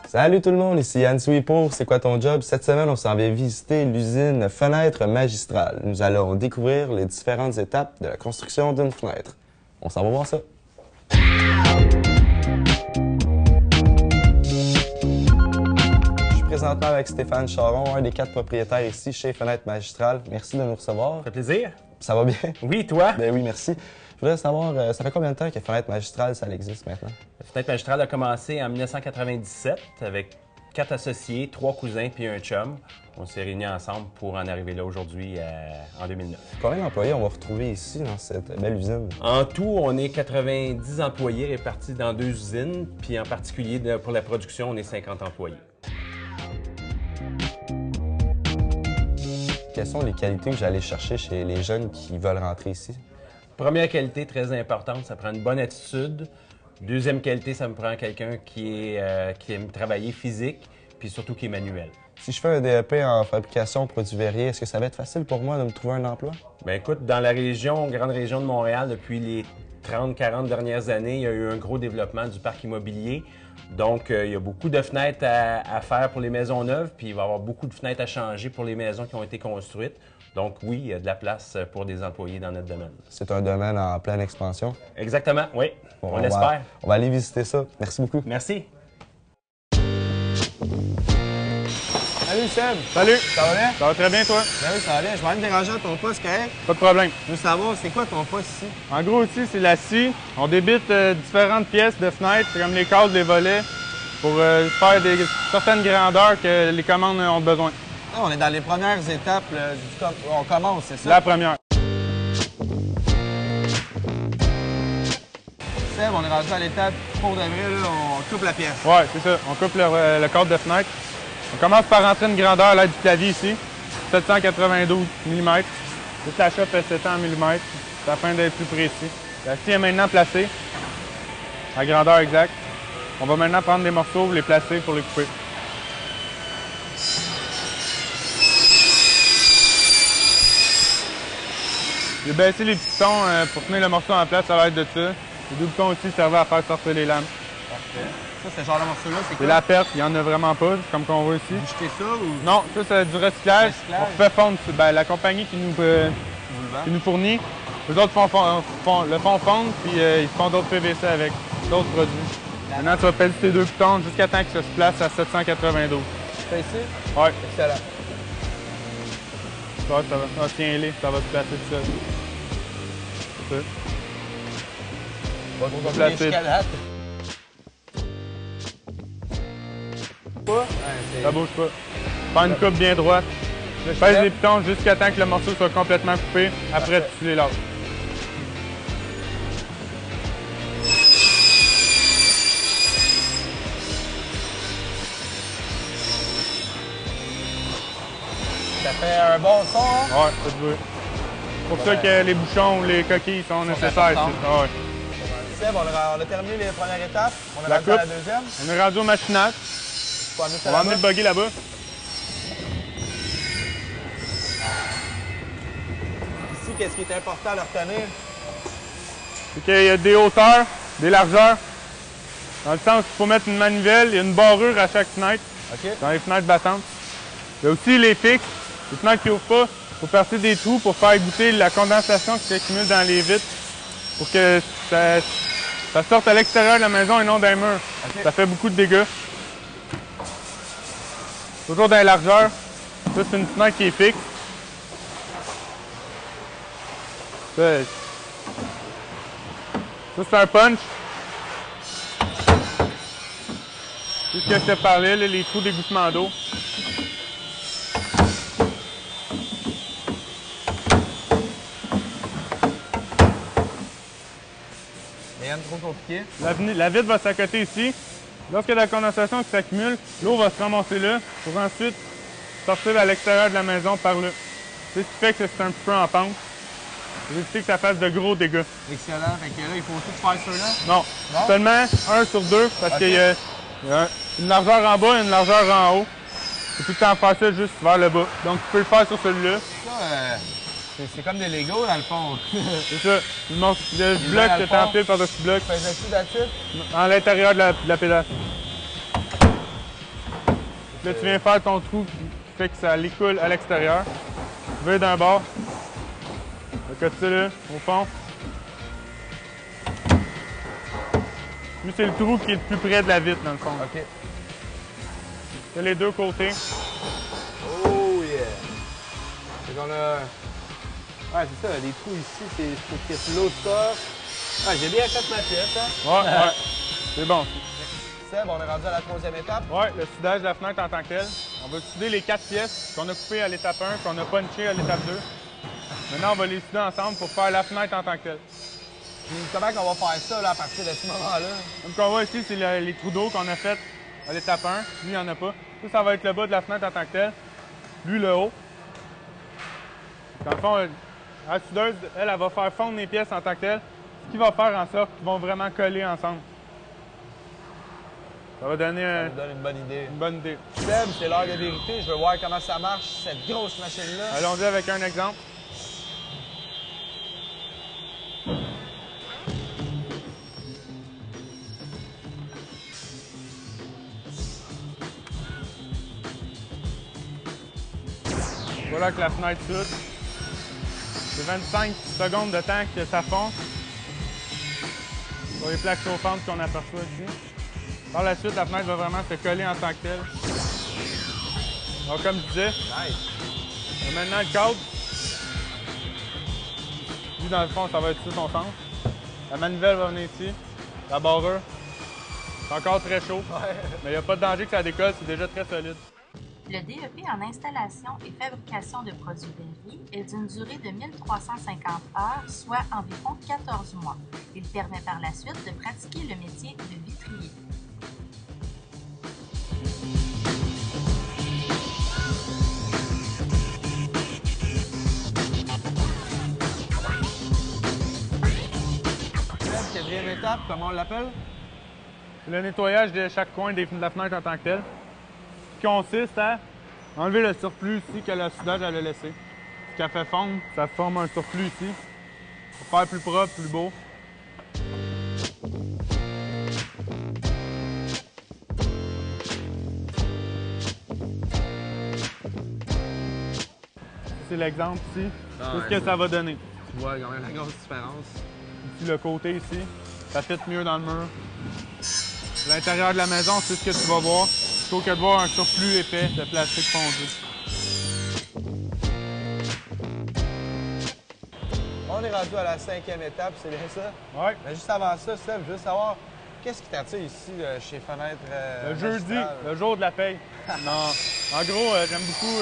Salut tout le monde, ici Yann Sweepo, c'est quoi ton job? Cette semaine, on s'en vient visiter l'usine Fenêtre Magistrale. Nous allons découvrir les différentes étapes de la construction d'une fenêtre. On s'en va voir ça. Je suis présentement avec Stéphane Charon, un des 4 propriétaires ici chez Fenêtre Magistrale. Merci de nous recevoir. Ça fait plaisir. Ça va bien? Oui, toi? Ben oui, merci. Je voudrais savoir, ça fait combien de temps que Fenêtre Magistrale, ça existe maintenant? Fenêtre Magistrale a commencé en 1997 avec 4 associés, 3 cousins puis un chum. On s'est réunis ensemble pour en arriver là aujourd'hui en 2009. Combien d'employés on va retrouver ici dans cette belle usine? En tout, on est 90 employés répartis dans 2 usines, puis en particulier pour la production, on est 50 employés. Quelles sont les qualités que j'allais chercher chez les jeunes qui veulent rentrer ici? Première qualité très importante, ça prend une bonne attitude. Deuxième qualité, ça me prend quelqu'un qui aime travailler physique, puis surtout qui est manuel. Si je fais un DEP en fabrication de produits verriers, est-ce que ça va être facile pour moi de me trouver un emploi? Bien écoute, dans la région, grande région de Montréal, depuis les 30-40 dernières années, il y a eu un gros développement du parc immobilier. Donc, il y a beaucoup de fenêtres à faire pour les maisons neuves, puis il va y avoir beaucoup de fenêtres à changer pour les maisons qui ont été construites. Donc oui, il y a de la place pour des employés dans notre domaine. C'est un domaine en pleine expansion? Exactement, oui. Bon, on l'espère. On va aller visiter ça. Merci beaucoup. Merci. Salut Seb! Salut! Ça va bien? Ça va très bien, toi? Ben oui, ça va bien. Je vais aller me déranger à ton poste, correct? Pas de problème. Je veux savoir, c'est quoi ton poste ici? En gros, ici, c'est la scie. On débite différentes pièces de fenêtres, comme les cadres, les volets, pour faire certaines grandeurs que les commandes ont besoin. Ah, on est dans les premières étapes on commence, c'est ça? La première. Seb, on est rendu à l'étape pour de vrai, là, on coupe la pièce. Oui, c'est ça. On coupe le cadre de fenêtre. On commence par rentrer une grandeur à l'aide du clavier ici, 792 mm. Toute la chope est 700 mm, afin d'être plus précis. La scie est maintenant placée, à grandeur exacte. On va maintenant prendre des morceaux, les placer pour les couper. J'ai baissé les pitons pour tenir le morceau en place à l'aide de ça. Les 2 boutons aussi servaient à faire sortir les lames. Parfait. Ça, ce genre de morceau-là, c'est quoi? C'est la perte, il n'y en a vraiment pas, comme qu'on voit ici. Vous jetez ça ou? Non, ça c'est du recyclage. On fait fondre. Ben, la compagnie qui nous fournit, les autres le font fondre, puis ils font d'autres PVC avec, d'autres produits. Maintenant, tu vas pelleter tes 2 pitons jusqu'à temps que ça se place à 792. C'est ici? Oui. Excellent. Ça va, tiens-les, ça va se placer tout seul. C'est ça. On va placer. jusqu'à date. Ça bouge pas. Faire une coupe bien droite. Pèse les pitons jusqu'à temps que le morceau soit complètement coupé. Après, tu les lâches. Ça fait un bon son, hein? Oui, ça se voit. C'est pour ça que les bouchons ou les coquilles sont nécessaires ici. Ouais. Seb, on a terminé les premières étapes. On est La rendu à la coupe. deuxième. On est rendu au machinage. On va emmener le buggy là-bas. Ici, qu'est-ce qui est important à retenir? C'est qu'il y a des hauteurs, des largeurs. Dans le sens qu'il faut mettre une manivelle, il y a une barrure à chaque fenêtre, dans les fenêtres battantes. Il y a aussi les fixes, les fenêtres qui n'ouvrent pas. Il faut percer des trous pour faire goûter la condensation qui s'accumule dans les vitres pour que ça sorte à l'extérieur de la maison et non d'un mur. Ça fait beaucoup de dégâts. Toujours dans les largeurs. Ça, c'est une fenêtre qui est fixe. Ça c'est un punch. C'est ce que je te parlais, là, les trous d'égouttement d'eau. Rien de trop compliqué. La vitre va s'accoter ici. Lorsqu'il y a de la condensation qui s'accumule, l'eau va se ramasser là pour ensuite sortir à l'extérieur de la maison par là. C'est ce qui fait que c'est un petit peu en pente. Pour éviter que ça fasse de gros dégâts. Excellent. Fait que là, il faut tout faire ceux-là. Non, seulement 1 sur 2 parce qu'il y a une largeur en bas et une largeur en haut. Tu peux tout le temps faire ça juste vers le bas. Donc tu peux le faire sur celui-là. Ça, c'est comme des Legos dans le fond. C'est ça. Le bloc que tu empiles par-dessus bloc. Faisais-tu là-dessus? À l'intérieur de la pédale. Là, tu viens faire ton trou qui fait que ça l'écoule à l'extérieur. Tu veux d'un bord. Le côté là, au fond. Lui, c'est le trou qui est le plus près de la vitre, dans le fond. OK. C'est les deux côtés. Oh yeah! Fait qu'on a... Ouais, c'est ça, les trous ici, c'est pour qu'il y ait l'eau de ça. Ouais, j'ai bien fait ma pièce, hein? Ouais. C'est bon. Seb, on est rendu à la 3e étape. Ouais, le soudage de la fenêtre en tant que telle. On va souder les 4 pièces qu'on a coupées à l'étape 1 qu'on a punchées à l'étape 2. Maintenant, on va les souder ensemble pour faire la fenêtre en tant que telle. Puis comment on va faire ça là, à partir de ce moment-là? Comme qu'on voit ici, c'est les trous d'eau qu'on a fait à l'étape 1. Lui, il n'y en a pas. Ça va être le bas de la fenêtre en tant que tel. Lui, le haut. Dans le fond, la soudeuse, elle va faire fondre les pièces en tant que telles, ce qui va faire en sorte qu'ils vont vraiment coller ensemble. Ça va donner Ça nous donne une bonne idée. une bonne idée. Seb, c'est l'heure de vérité. Je veux voir comment ça marche, cette grosse machine-là. Allons-y avec un exemple. Voilà que la fenêtre soude. C'est 25 secondes de temps que ça fond sur les plaques chauffantes qu'on aperçoit ici. Par la suite, la fenêtre va vraiment se coller en tant que telle. Donc, comme je disais, on a maintenant le cadre. Lui, dans le fond, ça va être sur son centre. La manivelle va venir ici. La barreur. C'est encore très chaud, mais il n'y a pas de danger que ça décolle, c'est déjà très solide. Le DEP en installation et fabrication de produits verriers est d'une durée de 1350 heures, soit environ 14 mois. Il permet par la suite de pratiquer le métier de vitrier. Quatrième étape, comment on l'appelle? Le nettoyage de chaque coin de la fenêtre en tant que tel, qui consiste à enlever le surplus ici que le soudage a laissé. Ce qui a fait fondre, ça forme un surplus ici, pour faire plus propre, plus beau. C'est l'exemple ici, c'est ce que ça va donner. Tu vois quand même la grosse différence. Ici, le côté ici, ça fit mieux dans le mur. L'intérieur de la maison, c'est ce que tu vas voir, plutôt que de voir un surplus épais de plastique fondu. On est rendu à la 5e étape, c'est bien ça? Oui. Mais juste avant ça, Seb, je veux savoir, qu'est-ce qui t'attire ici chez Fenêtre Le jeudi, Magistrale? le jour de la paye. Non. En gros, j'aime beaucoup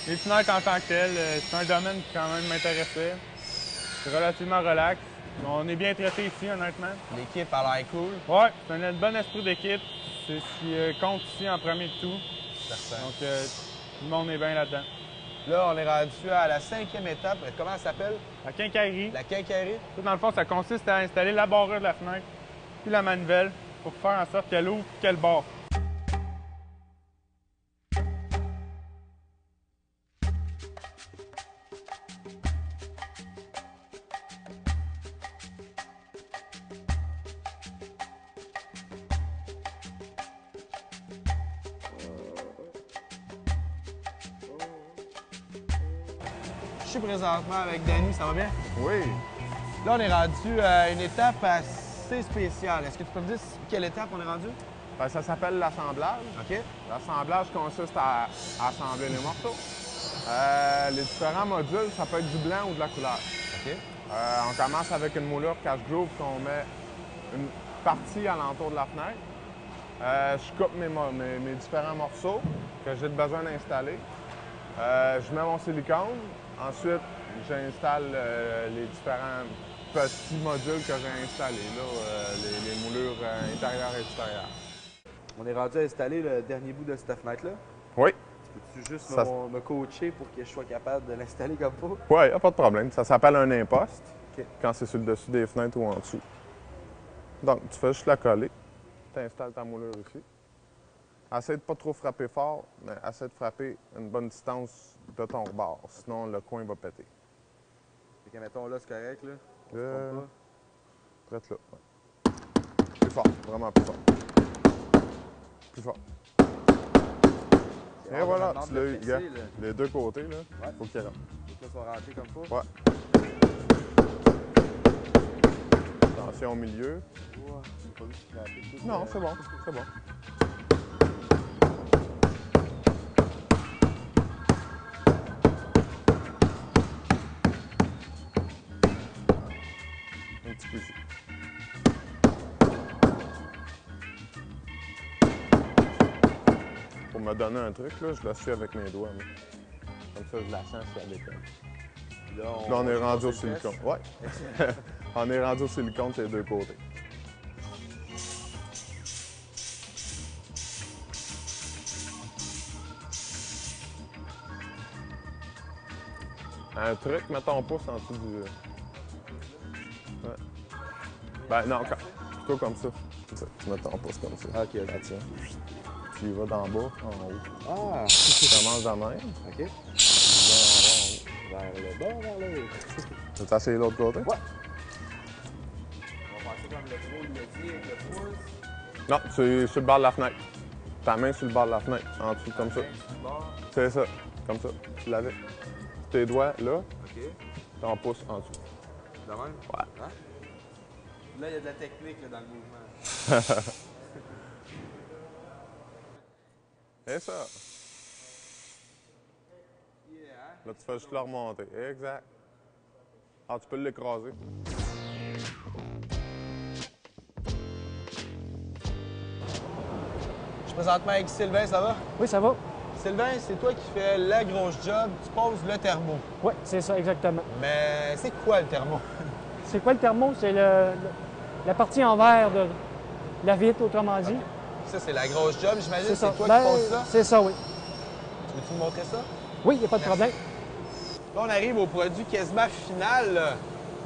les fenêtres en tant que telles. C'est un domaine qui quand même m'intéressait. C'est relativement relax. On est bien traité ici, honnêtement. L'équipe a l'air cool. Ouais, c'est un bon esprit d'équipe. C'est ce qui compte ici en premier de tout. Certain. Donc, tout le monde est bien là-dedans. Là, on est rendu à la 5e étape. Comment elle s'appelle? La quincaillerie, La quincaillerie. ça, dans le fond, ça consiste à installer la barrure de la fenêtre puis la manivelle pour faire en sorte qu'elle ouvre et qu'elle barre. Je suis présentement avec Danny, ça va bien? Oui. Là, on est rendu à une étape assez spéciale. Est-ce que tu peux me dire quelle étape on est rendu? Ben, ça s'appelle l'assemblage. OK. L'assemblage consiste à assembler les morceaux. Les différents modules, ça peut être du blanc ou de la couleur. OK. On commence avec une moulure cache-groove qu'on met une partie alentour de la fenêtre. Je coupe mes différents morceaux que j'ai besoin d'installer. Je mets mon silicone. Ensuite, j'installe les différents petits modules que j'ai installés, là, les moulures intérieures et extérieures. On est rendu à installer le dernier bout de cette fenêtre-là. Oui. Peux-tu juste Ça- me coacher pour que je sois capable de l'installer comme faut? Oui, il n'y a pas de problème. Ça s'appelle un imposte OK. quand c'est sur le dessus des fenêtres ou en dessous. Donc, tu fais juste la coller. Tu installes ta moulure ici. Essaye de pas trop frapper fort, mais essaie de frapper une bonne distance de ton rebord. Sinon, le coin va péter. Fait que, mettons, là, c'est correct, là. On se Là, trompe prête là. Ouais. Plus fort, vraiment plus fort. Plus fort. pas. Et voilà, Demande tu de l'as eu, fixer, gars. là. Les deux côtés, là, Ouais. faut qu'il rentre. Faut que ça soit rentré comme faut. Ouais. Attention au milieu. Ouah, j'ai pas vu qu'il frappait tout, Non, c'est bon, c'est bon. Un petit peu ici. Pour me donner un truc, là, je la suis avec mes doigts. Moi. Comme ça, je la sens si elle décolle. Là, Là, on est va rendu au passer le test. silicone. Ouais. On est rendu au silicone sur les deux côtés. Un truc, mets ton pouce en dessous du. Ouais. Ben non, plutôt comme ça. C'est ça. Tu mets ton pouce comme ça. OK, OK. Là, tiens. Puis il va d'en bas en haut. Ah, Tu commences de même. OK. Vers le bas, vers le haut. Tu veux t'essayer de l'autre côté? Ouais. On va passer comme le pro, il l'a dit, avec le pouce. Non, c'est sur le bord de la fenêtre. Ta main sur le bord de la fenêtre, en dessous, comme ça. Sur le bord. C'est ça, comme ça. Tu l'avais. Tes doigts là, OK. ton pouce en dessous. De même? Ouais. Hein? Là, il y a de la technique là, dans le mouvement. C'est ça. Yeah. Là, tu fais juste le remonter. Exact. Ah, tu peux l'écraser. Je suis présentement avec Sylvain, ça va? Oui, ça va. Sylvain, c'est toi qui fais la grosse job, tu poses le thermo. Oui, c'est ça, exactement. Mais c'est quoi le thermo? C'est quoi le thermo? C'est la partie en verre de la vitre, autrement dit. Ça, c'est la grosse job, j'imagine. C'est C'est ça. toi Ben, qui poses ça? C'est ça, oui. Veux-tu me montrer ça? Oui, il n'y a pas de problème. Là, on arrive au produit quasiment final. Là,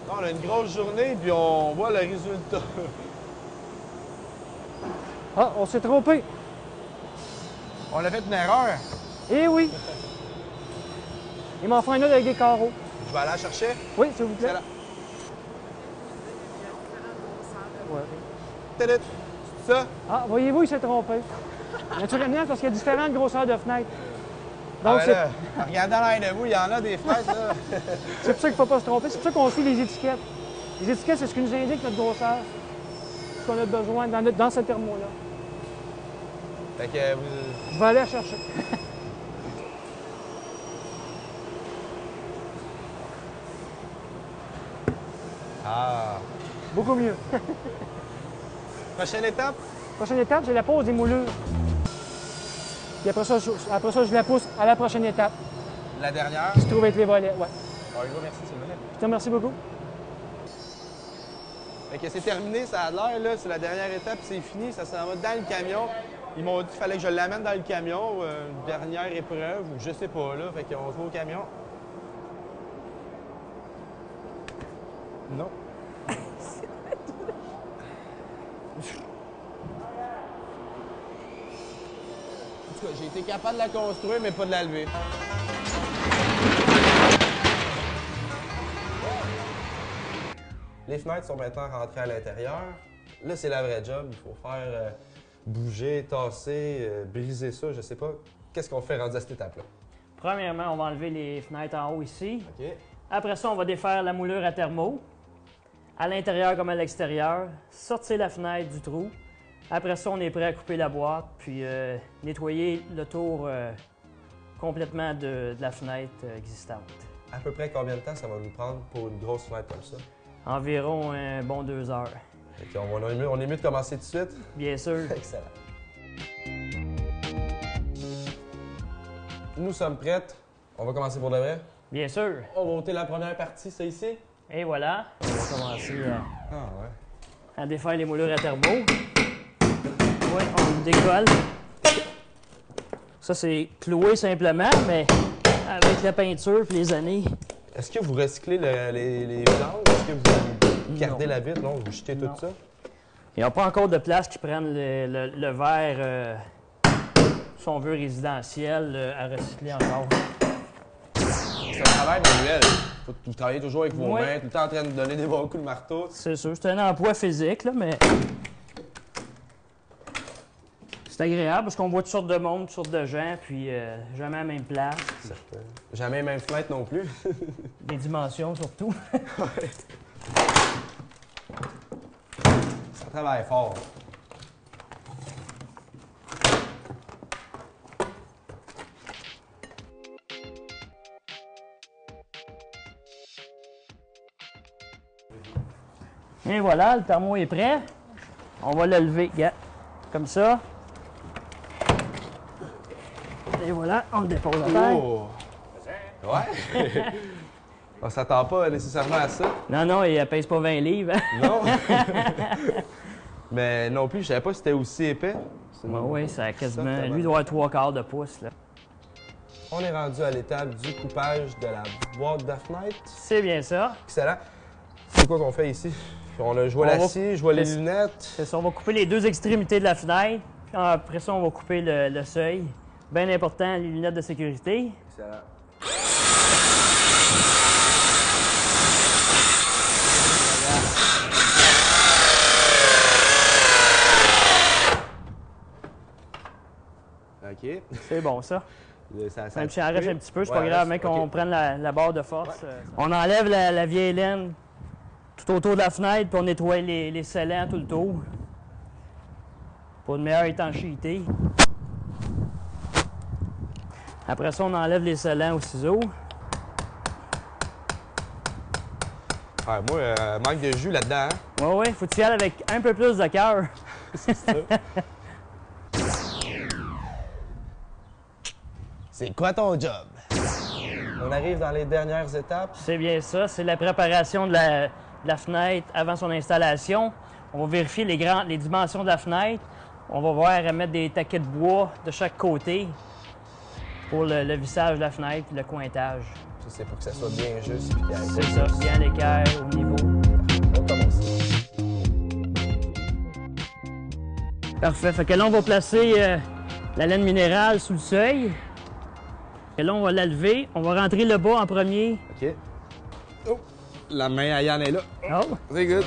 on a une grosse journée, puis on voit le résultat. Ah, on s'est trompé. On a fait une erreur. Eh oui. Il m'en faut un autre avec des carreaux. Je vais aller la chercher. Oui, s'il vous plaît. C'est là. Ouais. Tadit. C'est ça? Ah, voyez-vous, il s'est trompé. Naturellement, parce qu'il y a différentes grosseurs de fenêtres. Ah, Donc, ben là, regardez en l'air de vous, il y en a des fenêtres, là. c'est pour ça qu'il ne faut pas se tromper. C'est pour ça qu'on suit les étiquettes. Les étiquettes, c'est ce qui nous indique notre grosseur. Ce qu'on a besoin dans ce thermo-là. Fait que vous... Je vais aller la chercher. Ah. Beaucoup mieux. Prochaine étape? Prochaine étape, c'est la pose des moulures. Puis après ça, je la pousse à la prochaine étape, La dernière. qui se trouve être les volets. Ouais. Bon, Hugo, merci, Sylvain. Je te remercie beaucoup. Fait que c'est terminé, ça a l'air, là, c'est la dernière étape, c'est fini, ça s'en va dans le camion. Ils m'ont dit qu'il fallait que je l'amène dans le camion, dernière épreuve, ou je sais pas, là, fait qu'on se va au camion. Non. En tout cas, j'ai été capable de la construire, mais pas de la lever. Les fenêtres sont maintenant rentrées à l'intérieur. Là, c'est la vraie job. Il faut faire bouger, tasser, briser ça, je sais pas. Qu'est-ce qu'on fait rendu à cette étape-là? Premièrement, on va enlever les fenêtres en haut ici. OK. Après ça, on va défaire la moulure à thermo, à l'intérieur comme à l'extérieur, sortir la fenêtre du trou. Après ça, on est prêt à couper la boîte, puis nettoyer le tour complètement de la fenêtre existante. À peu près combien de temps ça va nous prendre pour une grosse fenêtre comme ça? Environ un bon 2 heures. Fait qu'on- on est mieux de commencer tout de suite? Bien sûr. Excellent. nous sommes prêtes. On va commencer pour de vrai. Bien sûr. On va ôter la première partie, ça ici. Et voilà, on va commencer Ah ouais. à défaire les moulures à thermo. Oui, on décolle. Ça, c'est cloué simplement, mais avec la peinture et les années. Est-ce que vous recyclez les vidanges? Est-ce que vous gardez la vitre? Non, vous jetez tout ça? Il n'y a pas encore de place qui prennent le verre, si on veut, résidentiel, à recycler encore. C'est un travail manuel. Vous travaillez toujours avec vos Oui. mains, tout le temps en train de donner des bons coups de marteau. C'est sûr, c'est un emploi physique, là, mais c'est agréable parce qu'on voit toutes sortes de monde, toutes sortes de gens, puis jamais à la même place. Certain. Jamais même fenêtre non plus. Des dimensions surtout. Ça travaille fort. Et voilà, le thermo est prêt. On va le lever, gars, comme ça. Et voilà, on le dépose à terre. Oh! Ouais! On s'attend pas nécessairement à ça. Non, non, il pèse pas 20 livres. Hein? Non! Mais non plus, je savais pas si c'était aussi épais. Oui, ça a quasiment. Ça, Lui doit avoir 3/4 de pouce, là. On est rendu à l'étape du coupage de la boîte de fenêtre. C'est bien ça. Excellent. C'est quoi qu'on fait ici? Je vois l'acier, je vois les lunettes. C'est ça, on va couper les deux extrémités de la fenêtre. Puis après ça, on va couper le seuil. Bien important, les lunettes de sécurité. Excellent. OK. C'est bon, ça. Ça Même si on arrache un petit peu, c'est pas Ouais, grave, mais reste, qu'on OK. prenne la barre de force. On enlève la vieille laine tout autour de la fenêtre, puis on nettoie les scellants tout le tour. Pour une meilleure étanchéité. Après ça, on enlève les scellants au ciseau. Ouais, moi, manque de jus là-dedans. Hein? Oui, oui, faut que tu y ailles avec un peu plus de cœur. C'est quoi ton job? On arrive dans les dernières étapes. C'est bien ça, c'est la préparation de la fenêtre avant son installation. On va vérifier les dimensions de la fenêtre. On va voir à mettre des taquets de bois de chaque côté pour le vissage de la fenêtre et le cointage. Ça, c'est pour que ça soit bien juste. Puis C'est ça, bien l'équerre au niveau. On commence. Parfait, fait que là, on va placer la laine minérale sous le seuil. Et là, on va la lever. On va rentrer le bas en premier. OK. Oh! La main à Yann est là. Oh! C'est good.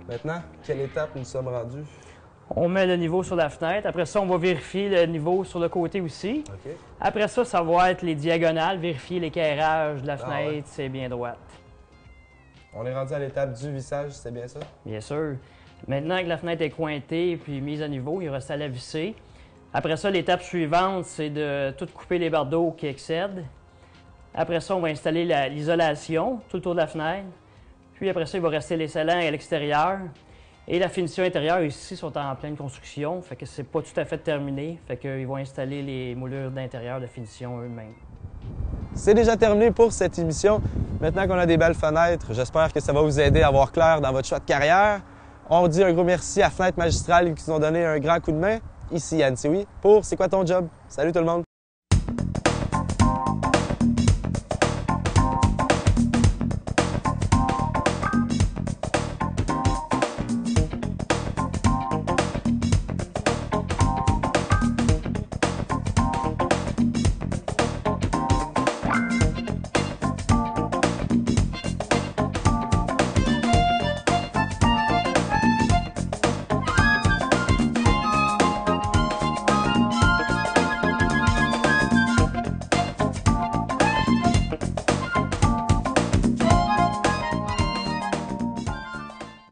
Maintenant, quelle étape nous sommes rendus? On met le niveau sur la fenêtre. Après ça, on va vérifier le niveau sur le côté aussi. OK. Après ça, ça va être les diagonales, vérifier l'éclairage de la fenêtre, ouais. c'est bien droite. On est rendu à l'étape du vissage, c'est bien ça? Bien sûr. Maintenant que la fenêtre est cointée puis mise à niveau, il reste à la visser. Après ça, l'étape suivante, c'est de tout couper les bardeaux qui excèdent. Après ça, on va installer l'isolation tout autour de la fenêtre. Puis après ça, il va rester les scellants à l'extérieur. Et la finition intérieure ici sont en pleine construction, fait que c'est pas tout à fait terminé. Fait qu'ils vont installer les moulures d'intérieur de finition eux-mêmes. C'est déjà terminé pour cette émission. Maintenant qu'on a des belles fenêtres, j'espère que ça va vous aider à voir clair dans votre choix de carrière. On dit un gros merci à Fenêtres Magistrales qui nous ont donné un grand coup de main. Ici Yann Sioui pour C'est quoi ton job? Salut tout le monde!